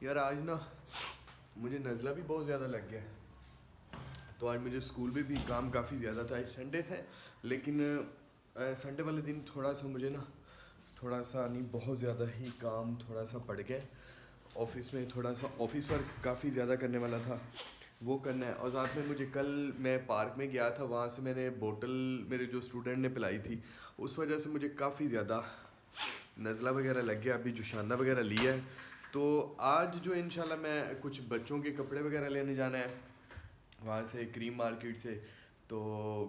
यार आज ना मुझे नज़ला भी बहुत ज़्यादा लग गया, तो आज मुझे स्कूल में भी काम काफ़ी ज़्यादा था। आज संडे था, लेकिन संडे वाले दिन थोड़ा सा मुझे ना थोड़ा सा नहीं बहुत ज़्यादा ही काम थोड़ा सा पड़ गया। ऑफिस में थोड़ा सा ऑफिस वर्क काफ़ी ज़्यादा करने वाला था, वो करना है। और साथ में मुझे कल मैं पार्क में गया था, वहाँ से मैंने बोतल मेरे जो स्टूडेंट ने पिलाई थी, उस वजह से मुझे काफ़ी ज़्यादा नज़ला वगैरह लग गया। अभी जोशाना वगैरह लिया है, तो आज जो इंशाल्लाह मैं कुछ बच्चों के कपड़े वगैरह लेने जाना है वहाँ से क्रीम मार्केट से, तो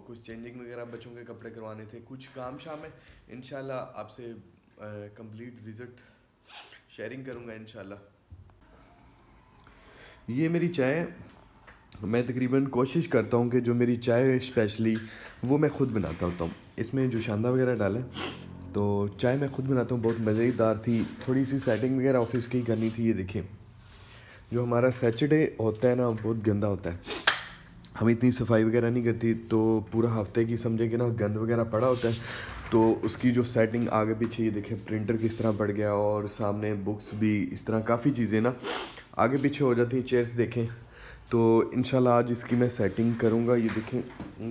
कुछ चेंजिंग वगैरह बच्चों के कपड़े करवाने थे, कुछ काम शाम है। इंशाल्लाह आपसे कंप्लीट विज़िट शेयरिंग करूँगा इंशाल्लाह। ये मेरी चाय, मैं तकरीबन कोशिश करता हूँ कि जो मेरी चाय स्पेशली वो मैं ख़ुद बनाता होता हूँ। इसमें जो शांदा वगैरह डालें, तो चाय मैं ख़ुद बनाता हूँ, बहुत मज़ेदार थी। थोड़ी सी सेटिंग वगैरह ऑफिस की करनी थी। ये देखिए, जो हमारा सैटरडे होता है ना बहुत गंदा होता है, हम इतनी सफाई वगैरह नहीं करती, तो पूरा हफ्ते की समझे कि ना गंद वगैरह पड़ा होता है, तो उसकी जो सेटिंग आगे पीछे, ये देखें प्रिंटर किस तरह पड़ गया, और सामने बुक्स भी इस तरह काफ़ी चीज़ें ना आगे पीछे हो जाती हैं। चेयर्स देखें, तो इंशाल्लाह आज इसकी मैं सेटिंग करूँगा। ये देखें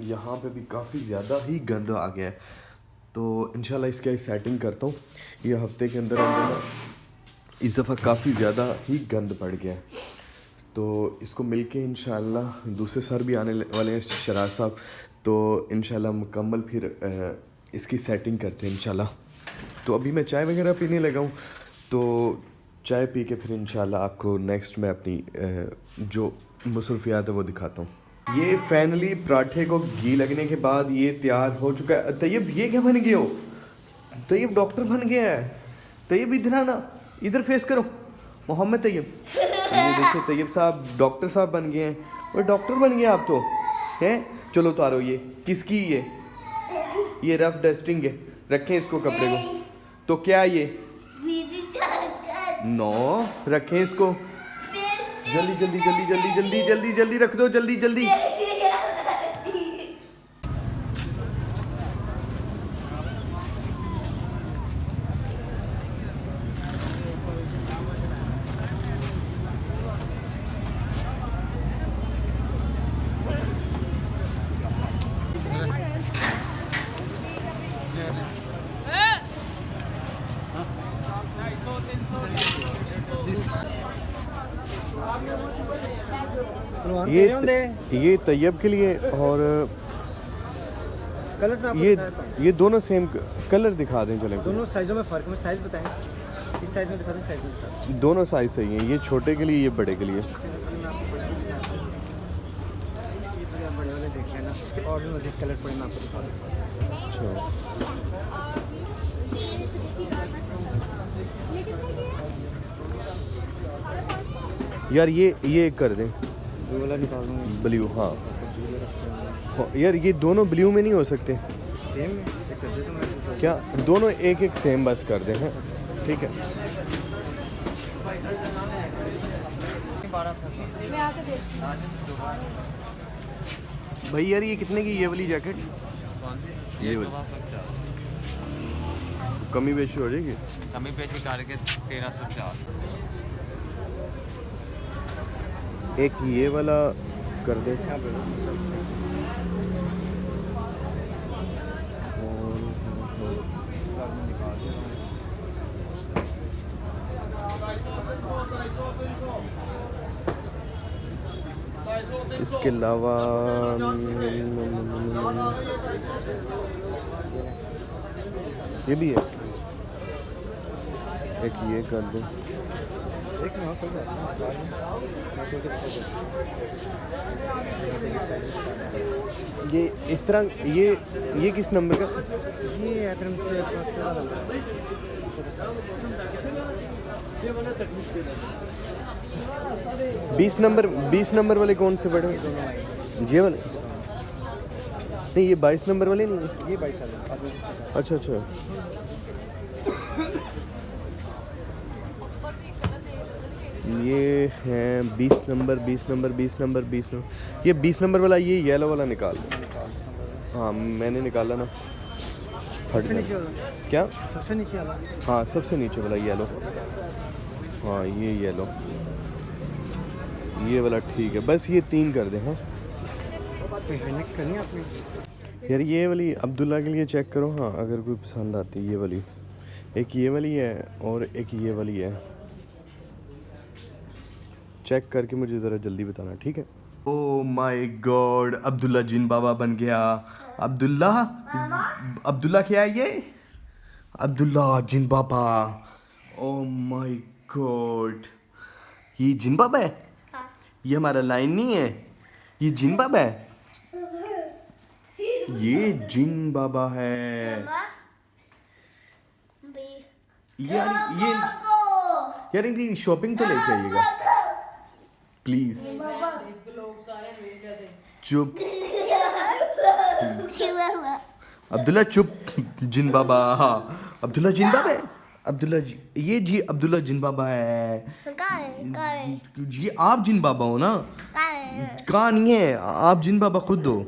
यहाँ पे भी काफ़ी ज़्यादा ही गंद आ गया है, तो इंशाल्लाह इसकी सेटिंग करता हूँ। ये हफ्ते के अंदर अंदर ना इस दफ़ा काफ़ी ज़्यादा ही गंद पड़ गया है, तो इसको मिलके इंशाल्लाह दूसरे सर भी आने वाले हैं शराज साहब, तो इंशाल्लाह मुकम्मल फिर इसकी सेटिंग करते हैं इंशाल्लाह। तो अभी मैं चाय वगैरह पीने लगा हूँ, तो चाय पी के फिर इंशाल्लाह आपको नेक्स्ट मैं अपनी जो मसरूफियात है वो दिखाता हूँ। ये फाइनली पराठे को घी लगने के बाद ये तैयार हो चुका है। तैयब ये क्या बन गया हो? तैयब डॉक्टर बन गया है। तैयब इधर आना, इधर फेस करो। मोहम्मद तैयब, ये देखिए तैयब साहब डॉक्टर साहब बन गए हैं। और डॉक्टर बन गए आप तो हैं। चलो उतारो। ये किसकी? ये रफ डस्टिंग है, रखें इसको कपड़े को। तो क्या ये नो रखें इसको, जल्दी जल्दी जल्दी जल्दी जल्दी जल्दी जल्दी रख दो, जल्दी जल्दी। ये तैयब के लिए, और कलर्स में आपको ये दोनों सेम कलर दिखा दें। चलें, दोनों साइज़ों में फ़र्क है। साइज़ बताएं, इस साइज़ में दिखा दें, साइज़ में दिखा दें। दोनों साइज सही हैं, ये छोटे के लिए, ये बड़े के लिए। ये बड़े वाले देख लेना, इसके और भी मज़ीद कलर पड़े मैं आपको दिखा दूँ। अच्छा यार, ये कर दें, ब्लू वाला निकाल दूँगा। ब्लू, हाँ यार ये दोनों ब्लू में नहीं हो सकते सेम में से कर देता मैं। क्या? दोनों एक एक सेम बस कर दें, हैं ठीक है। भाई यार ये कितने की ये वाली जैकेट? ये वाली कमी बेशी हो जाएगी? कमी पेशी करके 1350। एक ये वाला कर दे। इसके अलावा ये भी है, एक ये कर दो। एक में कोई बात नहीं। ये इस तरह, ये किस नंबर का? ये अकरम के पास चला था। 20 नंबर वाले कौन से बड़े? ये वाले नहीं, ये 22 नंबर वाले नहीं है। ये 22 साल। अच्छा अच्छा, ये हैं 20 नंबर 20 नंबर 20 नंबर 20 नंबर। ये 20 नंबर वाला, ये येलो वाला निकाल दो। हाँ मैंने निकाला ना, फट गया। क्या? सबसे नीचे वाला। हाँ सबसे नीचे वाला येलो। हाँ ये लो, ये वाला ठीक है, बस ये 3 कर दे। हाँ कोई नेक्स्ट करनी है आपने? यार ये वाली अब्दुल्ला के लिए चेक करो, हाँ अगर कोई पसंद आती है ये वाली, एक ये वाली है और एक ये वाली है, चेक करके मुझे ज़रा जल्दी बताना, ठीक है। ओ माय गॉड, अब्दुल्ला जिन बाबा बन गया। अब्दुल्ला, अब्दुल्ला क्या है ये? अब्दुल्ला जिन बाबा। ओ माय गॉड, ये जिन बाबा है? ये हमारा लाइन नहीं है, ये जिन बाबा है, ये जिन बाबा है। ये यार इनकी शॉपिंग तो लेके आइएगा प्लीज। चुप अब्दुल्ला, चुप। जिन बाबा, हाँ अब्दुल्ला जिन बाबा है। अब्दुल्ला ये जी अब्दुल्ला जिन बाबा है। ये आप जिन बाबा हो ना? कहाँ नहीं है, आप जिन बाबा खुद हो।